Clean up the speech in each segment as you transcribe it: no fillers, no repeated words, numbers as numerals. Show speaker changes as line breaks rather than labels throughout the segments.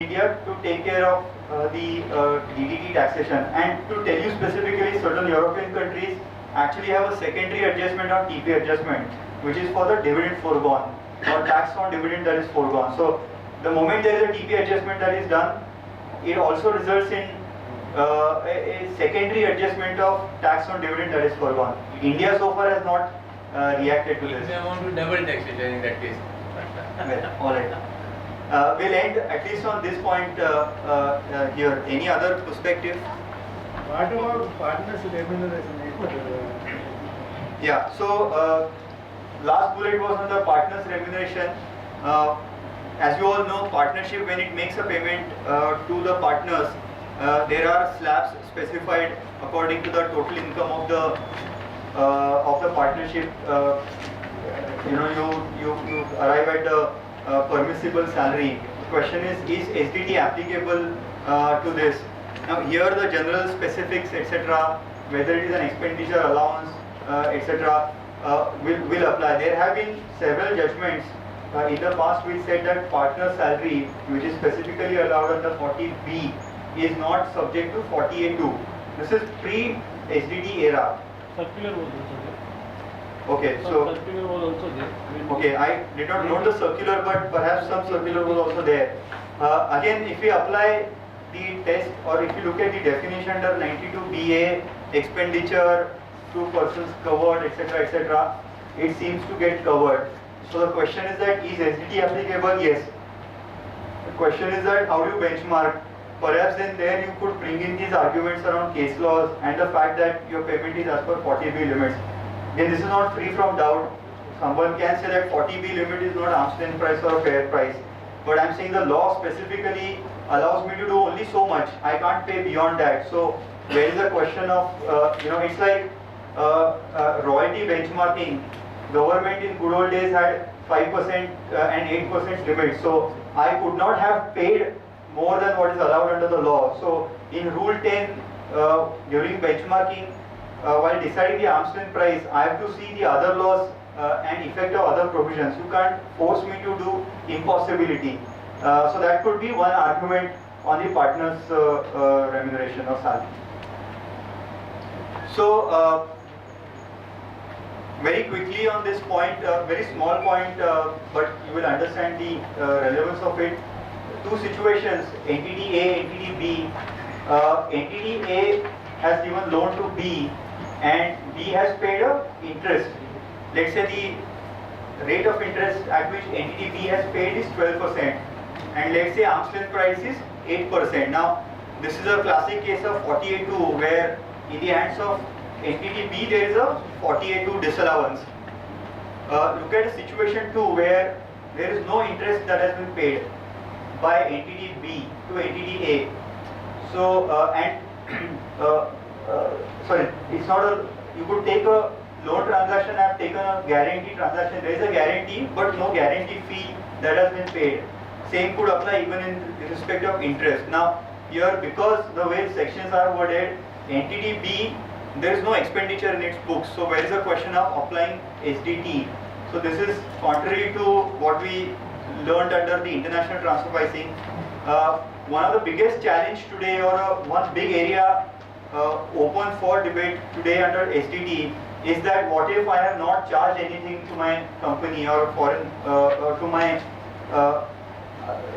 India to take care of the DDT taxation, and to tell you specifically, certain European countries actually have a secondary adjustment on TP adjustment, which is for the dividend foregone or tax on dividend that is foregone. So the moment there is a TP adjustment that is done, it also results in a secondary adjustment of tax on dividend that is foregone. India so far has not reacted to this.
They want to double taxation in that case.
Well, all right. We'll end at least on this point here. Any other perspective?
What about partners remuneration?
Yeah. So last bullet was on the partners remuneration. As you all know, partnership, when it makes a payment to the partners, there are slabs specified according to the total income of the partnership. You arrive at the permissible salary. The question is SDT applicable to this? Now here the general specifics, etc., whether it is an expenditure allowance, etc., will apply. There have been several judgments in the past which said that partner salary, which is specifically allowed under 40B, is not subject to 48(2). This is pre-SDT era.
Circular was also there.
Okay, so
circular was also there.
okay, I did not note the circular, but perhaps some circular was also there. Again, if we apply the test, or if you look at the definition under 92BA, expenditure to persons covered, etc., etc., it seems to get covered. So the question is that, is SDT applicable? Yes. The question is that, how do you benchmark? Perhaps then there you could bring in these arguments around case laws and the fact that your payment is as per 40B limits. Again, this is not free from doubt. Someone can say that 40B limit is not arm's length price or a fair price. But I'm saying the law specifically allows me to do only so much. I can't pay beyond that. So there is a question of, it's like royalty benchmarking. Government in good old days had 5% and 8% limit. So I could not have paid more than what is allowed under the law. So in Rule 10, during benchmarking, while deciding the arm's length price, I have to see the other laws and effect of other provisions. You can't force me to do impossibility. So that could be one argument on the partner's remuneration or salary. So very quickly on this point, very small point, but you will understand the relevance of it. Two situations, entity A, entity B. Entity A has given loan to B, and B has paid a interest. Let's say the rate of interest at which entity B has paid is 12%, and let's say arm's length price is 8%. Now this is a classic case of 48(2), where in the hands of entity B there is a 48(2) disallowance. Look at situation 2, where there is no interest that has been paid by entity B to entity A. So sorry, it's not a, you could take a loan transaction, I have taken a guarantee transaction, there is a guarantee but no guarantee fee that has been paid. Same could apply even in respect of interest. Now here, because the way sections are worded, entity B, there is no expenditure in its books, so where is the question of applying SDT? So this is contrary to what we learned under the international transfer pricing. One of the biggest challenge today, or one big area open for debate today under SDT, is that what if I have not charged anything to my company or foreign to my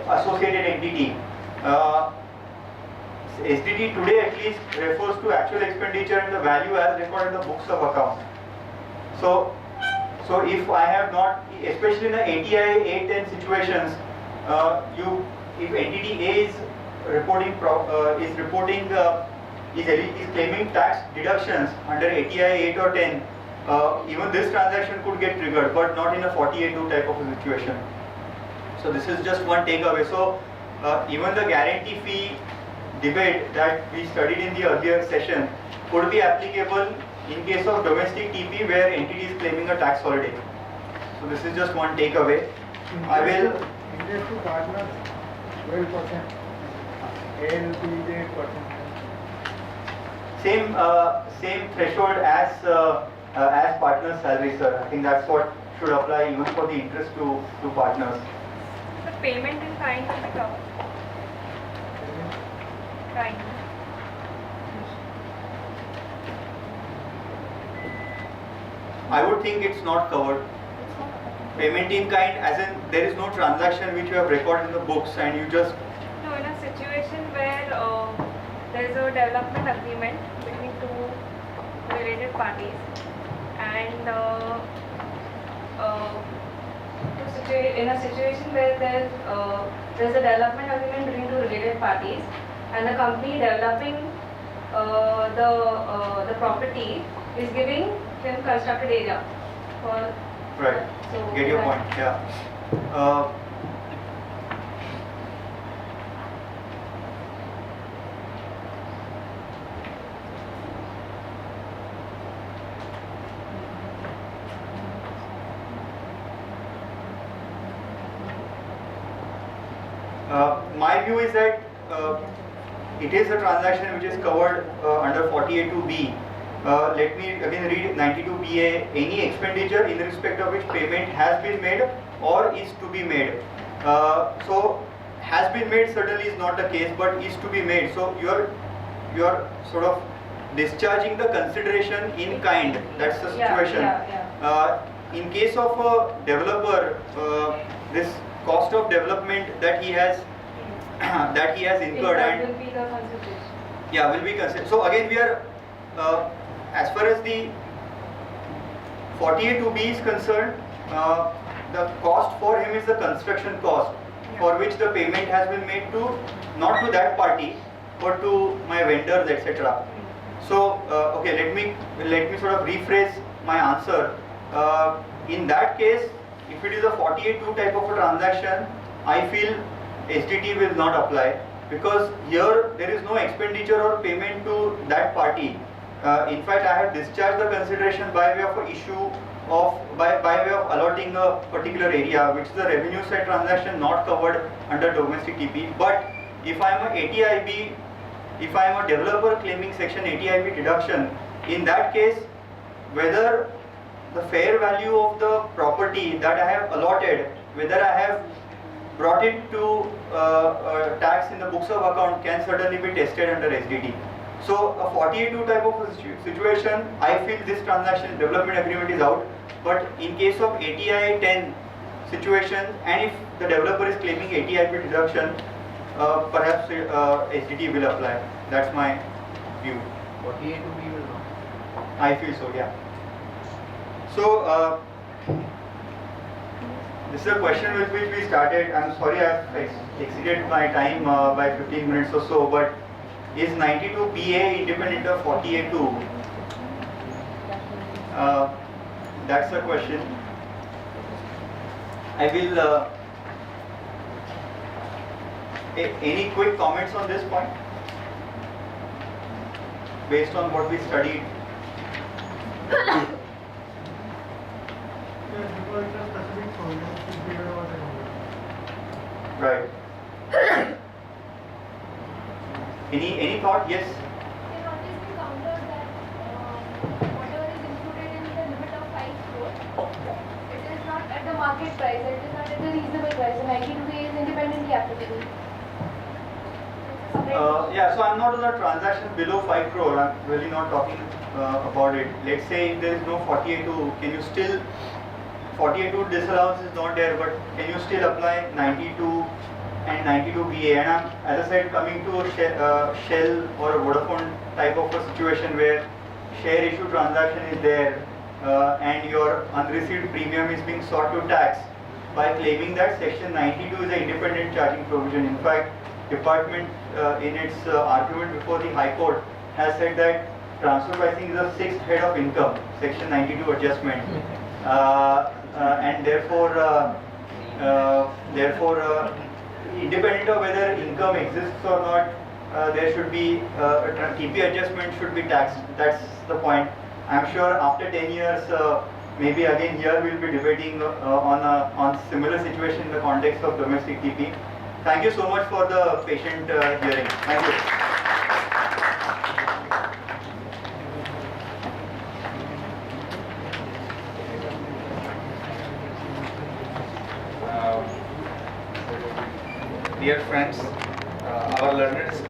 associated entity. SDT today at least refers to actual expenditure and the value as recorded in the books of account. So if I have not, especially in the ATI 810 situations, if entity A is reporting is claiming tax deductions under ATI 8 or 10, even this transaction could get triggered, but not in a 48(2) type of a situation. So this is just one takeaway. So even the guarantee fee debate that we studied in the earlier session could be applicable in case of domestic TP where entity is claiming a tax holiday. So this is just one takeaway. I will.
Interest to partners 12%. ALP is 8%.
Same threshold as partner salary, sir. I think that's what should apply even for the interest to partners.
The payment in kind will be covered. kind.
I would think it's not covered. Payment in kind, as in there is no transaction which you have recorded in the books and you just.
No, in a situation where there is a development agreement between two related parties, and in a situation where there's a development agreement between two related parties, and the company developing the property is giving him constructed area for.
Right.
So
Get your
that-
point. Yeah. My view is that it is a transaction which is covered under 48(2)(b). Let me again read 92(ba). Any expenditure in respect of which payment has been made or is to be made. So has been made certainly is not the case, but is to be made. So you are sort of discharging the consideration in kind. That's the situation. In case of a developer, this cost of development that he has incurred and
will be the consideration.
yeah, will be considered. So again, we are as far as the 48(2)(b) is concerned, the cost for him is the construction cost, for which the payment has been made to not to that party, but to my vendors, etc. So okay, let me sort of rephrase my answer. In that case, if it is a 48(2) type of a transaction, I feel SDT will not apply, because here there is no expenditure or payment to that party. In fact, I have discharged the consideration by way of a issue of by way of allotting a particular area, which is the revenue side transaction not covered under domestic TP. But if I am a ATIB, if I am a developer claiming section ATIB deduction, in that case, whether the fair value of the property that I have allotted, whether I have brought it to tax in the books of account, can certainly be tested under SDT. So a 48(2) type of a situation, I feel this transaction development agreement is out. But in case of ATI 10 situation, and if the developer is claiming ATIP deduction, perhaps SDT will apply. That's my view.
48(2)(b) will not.
I feel so, yeah. So this is a question with which we started. I'm sorry I've exceeded my time by 15 minutes or so, but is 92(ba) independent of 48(2)? That's the question. I will. Any quick comments on this point, based on what we studied?
Yes, because it's a specific provision period over there.
Right. Any thought? Yes.
Can always be countered that whatever is included in the limit of 5 crore, it is not at the market price, it is not at the reasonable price. The 92A is independently applicable. It's a separate
Yeah, so I'm not on a transaction below 5 crore. I'm really not talking about it. Let's say if there is no 48(2), can you still 48(2) disallowance is not there, but can you still apply 92 and 92(ba)? And I'm, as I said, coming to a Shell or a Vodafone type of a situation where share issue transaction is there and your unreceived premium is being sought to tax by claiming that section 92 is an independent charging provision. In fact, department in its argument before the High Court has said that transfer pricing is a sixth head of income, section 92 adjustment, and therefore independent of whether income exists or not, there should be a TP adjustment should be taxed. That's the point. I'm sure after 10 years, maybe again here we'll be debating on similar situation in the context of domestic TP. Thank you so much for the patient hearing. Thank you. Dear friends, our learned